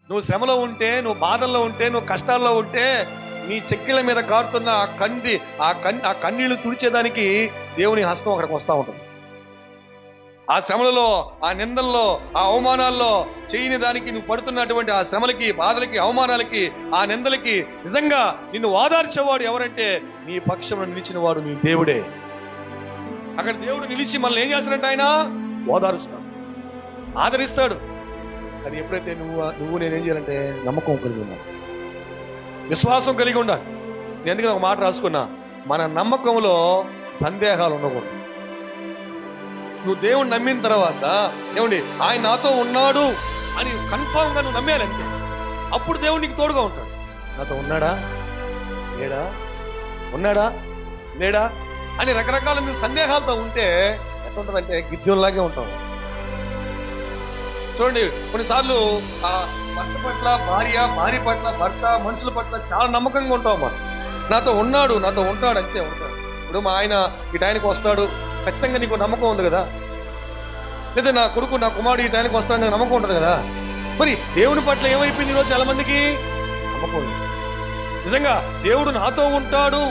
నువ్వు శ్రమలో ఉంటే, నువ్వు బాధల్లో ఉంటే, నువ్వు కష్టాల్లో ఉంటే, నీ చెక్కిళ్ళ మీద కారుతున్న ఆ కన్నీళ్లు తుడిచేదానికి దేవుని హస్తం అక్కడికి వస్తూ ఉంటుంది. ఆ శ్రమలలో, ఆ నిందల్లో, ఆ అవమానాల్లో చేయని దానికి నువ్వు పడుతున్నటువంటి ఆ శ్రమలకి, బాధలకి, అవమానాలకి, ఆ నిందలకి నిజంగా నిన్ను ఓదార్చేవాడు ఎవరంటే నీ పక్షంలో నిలిచిన వాడు నీ దేవుడే. అక్కడ దేవుడు నిలిచి మనల్ని ఏం చేస్తాడంటే ఆయన ఓదారుస్తాడు, ఆదరిస్తాడు. అది ఎప్పుడైతే నువ్వు నేనేం చేయాలంటే నమ్మకం కలిగి ఉండాలి, విశ్వాసం కలిగి ఉండాలి. నేను ఎందుకంటే ఒక మాట రాసుకున్నా, మన నమ్మకంలో సందేహాలు ఉండకూడదు. నువ్వు దేవుణ్ణి నమ్మిన తర్వాత ఏమండి ఆయన నాతో ఉన్నాడు అని కన్ఫామ్ గా నువ్వు నమ్మేయాలంటే అప్పుడు దేవుడు నీకు తోడుగా ఉంటాడు. నాతో ఉన్నాడా లేడా, ఉన్నాడా లేడా అని రకరకాల నీ సందేహాలతో ఉంటే ఎట్లుంటుందంటే గిద్యోన్లాగే ఉంటావు. చూడండి, కొన్నిసార్లు ఆ భర్త పట్ల భార్య, భార్య పట్ల భర్త, మనుషుల పట్ల చాలా నమ్మకంగా ఉంటాం. మనం నాతో ఉన్నాడు, నాతో ఉంటాడు, అంతే ఉంటాడు. ఇప్పుడు మా ఆయన ఈ టైంకి వస్తాడు, ఖచ్చితంగా నీకు నమ్మకం ఉంది కదా. లేదా నా కొడుకు, నా కుమారుడు ఈ టైంకి వస్తాడని నమ్మకం ఉంటుంది కదా. మరి దేవుని పట్ల ఏమైపోయింది ఈరోజు చాలా మందికి? నమ్మకం ఉంది. నిజంగా దేవుడు నాతో ఉంటాడు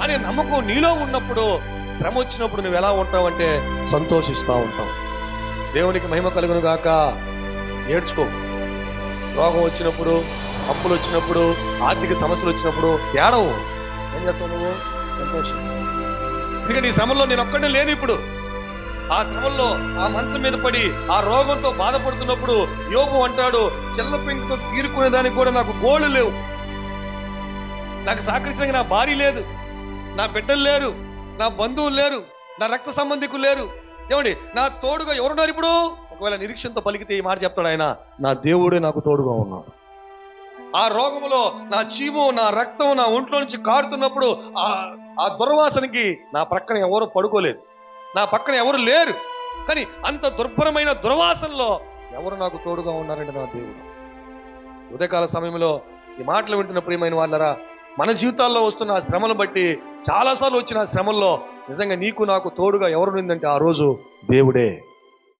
అనే నమ్మకం నీలో ఉన్నప్పుడు శ్రమ వచ్చినప్పుడు నువ్వు ఎలా ఉంటావంటే సంతోషిస్తూ ఉంటావు. దేవునికి మహిమ కలుగును గాక. ఏడ్చుకో. రోగం వచ్చినప్పుడు, అప్పులు వచ్చినప్పుడు, ఆర్థిక సమస్యలు వచ్చినప్పుడు ఏడవు. ఏం చేస్తావు నువ్వు? సంతోషం. ఎందుకంటే ఈ శ్రమంలో నేను ఒక్కడే లేను. ఇప్పుడు ఆ శ్రమంలో ఆ మనసు మీద పడి ఆ రోగంతో బాధపడుతున్నప్పుడు యోబు అంటాడు, చెల్ల పెంకుతో తీరుకునే దానికి కూడా నాకు గోళ్ళు లేవు, నాకు సహకరించడానికి నా భార్య లేదు, నా బిడ్డలు లేరు, నా బంధువులు లేరు, నా రక్త సంబంధికులు లేరు. ఏమండి, నా తోడుగా ఎవరున్నారు ఇప్పుడు? ఒకవేళ నిరీక్షణతో పలికితే ఈ మాట చెప్తాడు ఆయన, నా దేవుడే నాకు తోడుగా ఉన్నాడు. ఆ రోగములో నా చీము, నా రక్తం నా ఒంట్లో నుంచి కారుతున్నప్పుడు ఆ దుర్వాసనకి నా ప్రక్కన ఎవరు పడుకోలేదు, నా పక్కన ఎవరు లేరు. కానీ అంత దుర్భరమైన దుర్వాసనలో ఎవరు నాకు తోడుగా ఉన్నారంటే నా దేవుడు. ఉదయకాల సమయంలో ఈ మాటలు వింటున్న ప్రియమైన వాళ్ళరా, మన జీవితాల్లో వస్తున్న ఆ శ్రమను బట్టి, చాలాసార్లు వచ్చిన ఆ శ్రమల్లో నిజంగా నీకు నాకు తోడుగా ఎవరు ఉందంటే ఆ రోజు దేవుడే.